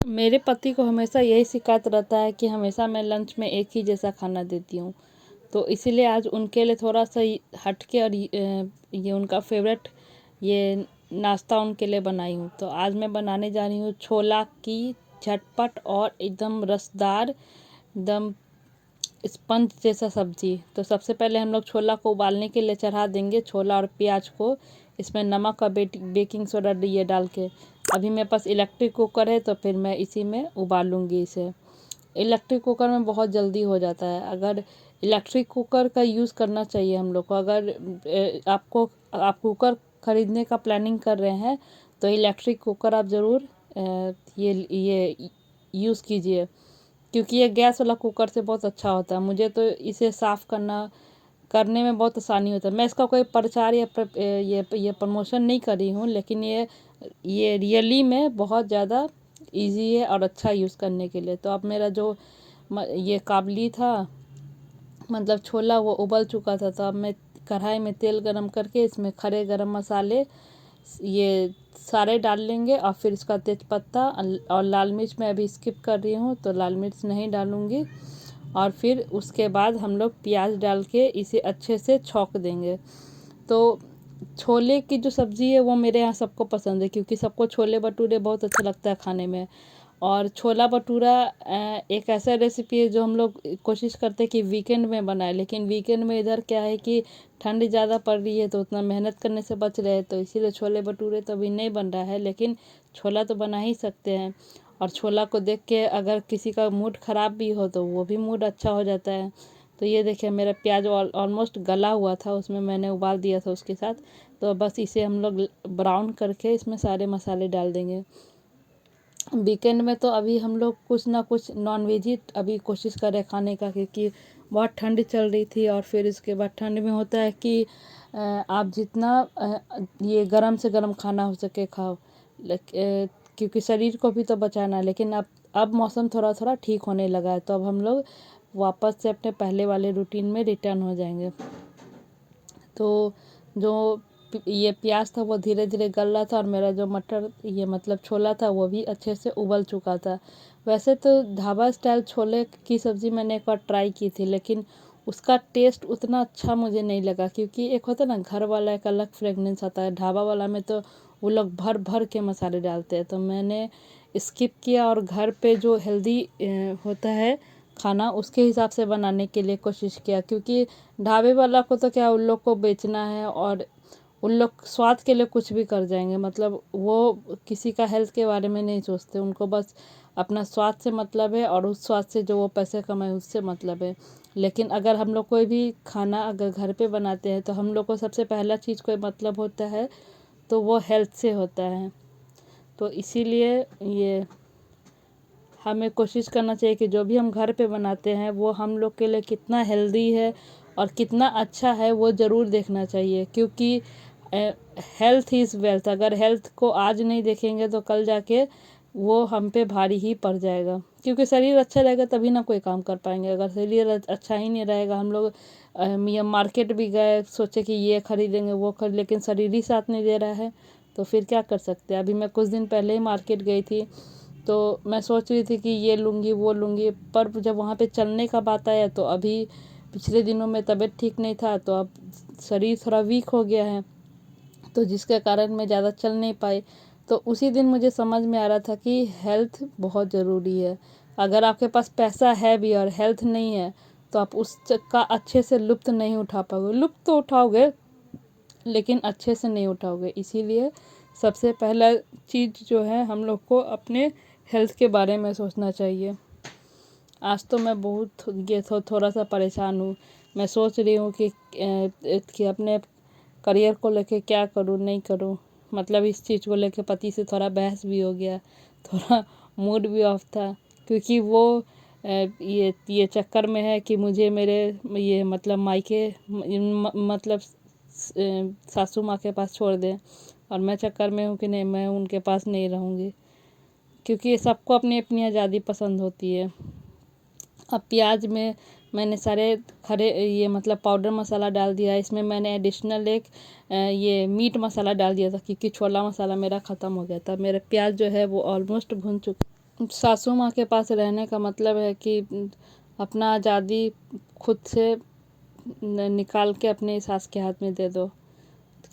मेरे पति को हमेशा यही शिकायत रहता है कि हमेशा मैं लंच में एक ही जैसा खाना देती हूँ। तो इसीलिए आज उनके लिए थोड़ा सा हटके और ये उनका फेवरेट ये नाश्ता उनके लिए बनाई हूँ। तो आज मैं बनाने जा रही हूँ छोला की झटपट और एकदम रसदार, एकदम स्पंज जैसा सब्जी। तो सबसे पहले हम लोग छोला को उबालने के लिए चढ़ा देंगे, छोला और प्याज को इसमें नमक और बेकिंग सोडा ये डाल के। अभी मेरे पास इलेक्ट्रिक कुकर है तो फिर मैं इसी में उबालूंगी इसे। इलेक्ट्रिक कुकर में बहुत जल्दी हो जाता है। अगर इलेक्ट्रिक कुकर का यूज़ करना चाहिए हम लोग को। अगर आप कुकर ख़रीदने का प्लानिंग कर रहे हैं तो इलेक्ट्रिक कुकर आप ज़रूर ये यूज़ कीजिए, क्योंकि ये गैस वाला कुकर से बहुत अच्छा होता है। मुझे तो इसे साफ़ करने में बहुत आसानी होता है। मैं इसका कोई प्रचार या ये प्रमोशन नहीं कर रही हूँ, लेकिन ये रियली में बहुत ज़्यादा इजी है और अच्छा यूज़ करने के लिए। तो अब मेरा जो ये काबली था, मतलब छोला, वो उबल चुका था। तो अब मैं कढ़ाई में तेल गरम करके इसमें खड़े गरम मसाले ये सारे डाल लेंगे और फिर इसका तेज़पत्ता और लाल मिर्च मैं अभी स्किप कर रही हूँ तो लाल मिर्च नहीं डालूँगी। और फिर उसके बाद हम लोग प्याज डाल के इसे अच्छे से छौंक देंगे। तो छोले की जो सब्ज़ी है वो मेरे यहाँ सबको पसंद है, क्योंकि सबको छोले भटूरे बहुत अच्छा लगता है खाने में। और छोला भटूरा एक ऐसा रेसिपी है जो हम लोग कोशिश करते हैं कि वीकेंड में बनाए, लेकिन वीकेंड में इधर क्या है कि ठंड ज़्यादा पड़ रही है तो उतना मेहनत करने से बच रहे हैं, तो इसीलिए छोले भटूरे तो अभी नहीं बन रहा है, लेकिन छोला तो बना ही सकते हैं। और छोला को देख के अगर किसी का मूड ख़राब भी हो तो वो भी मूड अच्छा हो जाता है। तो ये देखिए मेरा प्याज ऑलमोस्ट गला हुआ था, उसमें मैंने उबाल दिया था उसके साथ। तो बस इसे हम लोग ब्राउन करके इसमें सारे मसाले डाल देंगे। वीकेंड में तो अभी हम लोग कुछ ना कुछ नॉन वेज ही अभी कोशिश कर रहे हैं खाने का, क्योंकि बहुत ठंड चल रही थी। और फिर इसके बाद ठंड में होता है कि आप जितना ये गरम से गरम खाना हो सके खाओ, क्योंकि शरीर को भी तो बचाना है। लेकिन अब मौसम थोड़ा थोड़ा ठीक होने लगा है, तो अब हम लोग वापस से अपने पहले वाले रूटीन में रिटर्न हो जाएंगे। तो जो ये प्याज था वो धीरे धीरे गल रहा था और मेरा जो मटर ये मतलब छोला था वो भी अच्छे से उबल चुका था। वैसे तो ढाबा स्टाइल छोले की सब्ज़ी मैंने एक बार ट्राई की थी, लेकिन उसका टेस्ट उतना अच्छा मुझे नहीं लगा, क्योंकि एक होता है ना घर वाला एक अलग फ्रेगनेंस आता है, ढाबा वाला में तो वो लोग भर भर के मसाले डालते हैं। तो मैंने स्किप किया और घर पे जो हेल्दी होता है खाना उसके हिसाब से बनाने के लिए कोशिश किया, क्योंकि ढाबे वाला को तो क्या उन लोग को बेचना है और उन लोग स्वाद के लिए कुछ भी कर जाएंगे। मतलब वो किसी का हेल्थ के बारे में नहीं सोचते, उनको बस अपना स्वाद से मतलब है और उस स्वाद से जो वो पैसे कमाए उससे मतलब है। लेकिन अगर हम लोग कोई भी खाना अगर घर पे बनाते हैं तो हम लोग को सबसे पहला चीज़ कोई मतलब होता है तो वो हेल्थ से होता है। तो इसीलिए ये हमें कोशिश करना चाहिए कि जो भी हम घर पे बनाते हैं वो हम लोग के लिए कितना हेल्दी है और कितना अच्छा है वो ज़रूर देखना चाहिए, क्योंकि हेल्थ इज़ वेल्थ। अगर हेल्थ को आज नहीं देखेंगे तो कल जाके वो हम पे भारी ही पड़ जाएगा, क्योंकि शरीर अच्छा रहेगा तभी ना कोई काम कर पाएंगे। अगर शरीर अच्छा ही नहीं रहेगा, हम लोग ये मार्केट भी गए सोचे कि ये खरीदेंगे वो खरीद, लेकिन शरीर ही साथ नहीं दे रहा है तो फिर क्या कर सकते हैं। अभी मैं कुछ दिन पहले ही मार्केट गई थी तो मैं सोच रही थी कि ये लूँगी वो लूँगी, पर जब वहाँ पे चलने का बात आया तो अभी पिछले दिनों में तबीयत ठीक नहीं था तो अब शरीर थोड़ा वीक हो गया है, तो जिसके कारण मैं ज़्यादा चल नहीं पाई। तो उसी दिन मुझे समझ में आ रहा था कि हेल्थ बहुत ज़रूरी है। अगर आपके पास पैसा है भी और हेल्थ नहीं है तो आप उसका अच्छे से लुत्फ़ नहीं उठा पाओगे। लुत्फ़ तो उठाओगे लेकिन अच्छे से नहीं उठाओगे। इसीलिए सबसे पहला चीज़ जो है हम लोग को अपने हेल्थ के बारे में सोचना चाहिए। आज तो मैं बहुत थोड़ा सा परेशान हूँ। मैं सोच रही हूँ कि अपने करियर को लेके क्या करूँ नहीं करूँ। मतलब इस चीज़ को लेके पति से थोड़ा बहस भी हो गया, थोड़ा मूड भी ऑफ था, क्योंकि वो ये चक्कर में है कि मुझे मेरे ये मतलब मायके मतलब सासू माँ के पास छोड़ दें, और मैं चक्कर में हूँ कि नहीं मैं उनके पास नहीं रहूँगी, क्योंकि सबको अपनी अपनी आज़ादी पसंद होती है। अब प्याज में मैंने सारे खड़े ये मतलब पाउडर मसाला डाल दिया। इसमें मैंने एडिशनल एक ये मीट मसाला डाल दिया था, क्योंकि छोला मसाला मेरा ख़त्म हो गया था। मेरा प्याज जो है वो ऑलमोस्ट भुन चुका सासू माँ के पास रहने का मतलब है कि अपना आज़ादी खुद से निकाल के अपने सास के हाथ में दे दो,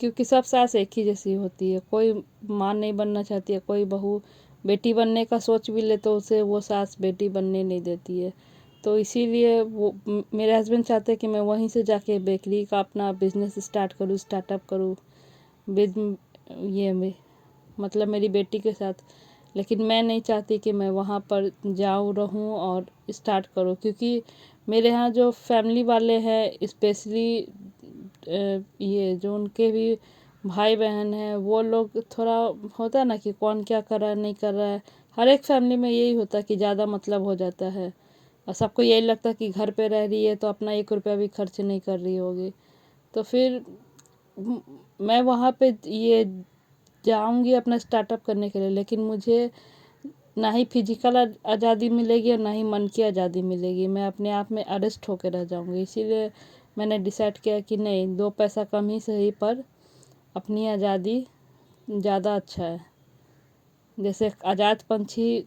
क्योंकि सब सास एक ही जैसी होती है। कोई माँ नहीं बनना चाहती है, कोई बहू बेटी बनने का सोच भी ले तो उसे वो सास बेटी बनने नहीं देती है। तो इसीलिए वो मेरे हस्बैंड चाहते हैं कि मैं वहीं से जाके बेकरी का अपना बिजनेस स्टार्ट करूँ, स्टार्टअप करूँ विद ये मतलब मेरी बेटी के साथ। लेकिन मैं नहीं चाहती कि मैं वहाँ पर जाऊँ, रहूँ और स्टार्ट करूँ, क्योंकि मेरे यहाँ जो फैमिली वाले हैं स्पेशली ये जो उनके भी भाई बहन हैं, वो लोग थोड़ा होता है ना कि कौन क्या कर रहा है नहीं कर रहा है। हर एक फैमिली में यही होता है कि ज़्यादा मतलब हो जाता है और सबको यही लगता है कि घर पे रह रही है तो अपना 1 रुपया भी खर्च नहीं कर रही होगी। तो फिर मैं वहाँ पे ये जाऊंगी अपना स्टार्टअप करने के लिए, लेकिन मुझे ना ही फिजिकल आज़ादी मिलेगी और ना ही मन की आज़ादी मिलेगी। मैं अपने आप में अरेस्ट होकर रह जाऊंगी। इसीलिए मैंने डिसाइड किया कि नहीं, 2 पैसा कम ही सही पर अपनी आज़ादी ज़्यादा अच्छा है। जैसे आज़ाद पंछी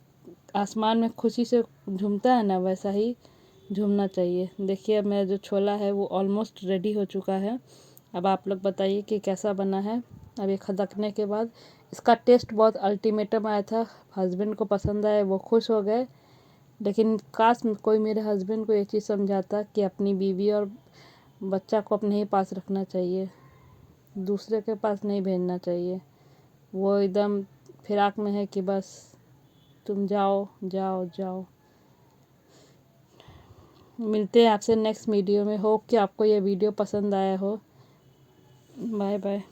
आसमान में खुशी से झूमता है ना, वैसा ही झूमना चाहिए। देखिए अब मेरा जो छोला है वो ऑलमोस्ट रेडी हो चुका है। अब आप लोग बताइए कि कैसा बना है। अब ये खदकने के बाद इसका टेस्ट बहुत अल्टीमेटम आया था, हस्बैंड को पसंद आया, वो खुश हो गए। लेकिन काश कोई मेरे हस्बैंड को ये चीज़ समझाता कि अपनी बीवी और बच्चा को अपने ही पास रखना चाहिए, दूसरे के पास नहीं भेजना चाहिए। वो एकदम फिराक में है कि बस तुम जाओ जाओ जाओ। मिलते हैं आपसे नेक्स्ट वीडियो में। होप कि आपको ये वीडियो पसंद आया हो। Bye bye.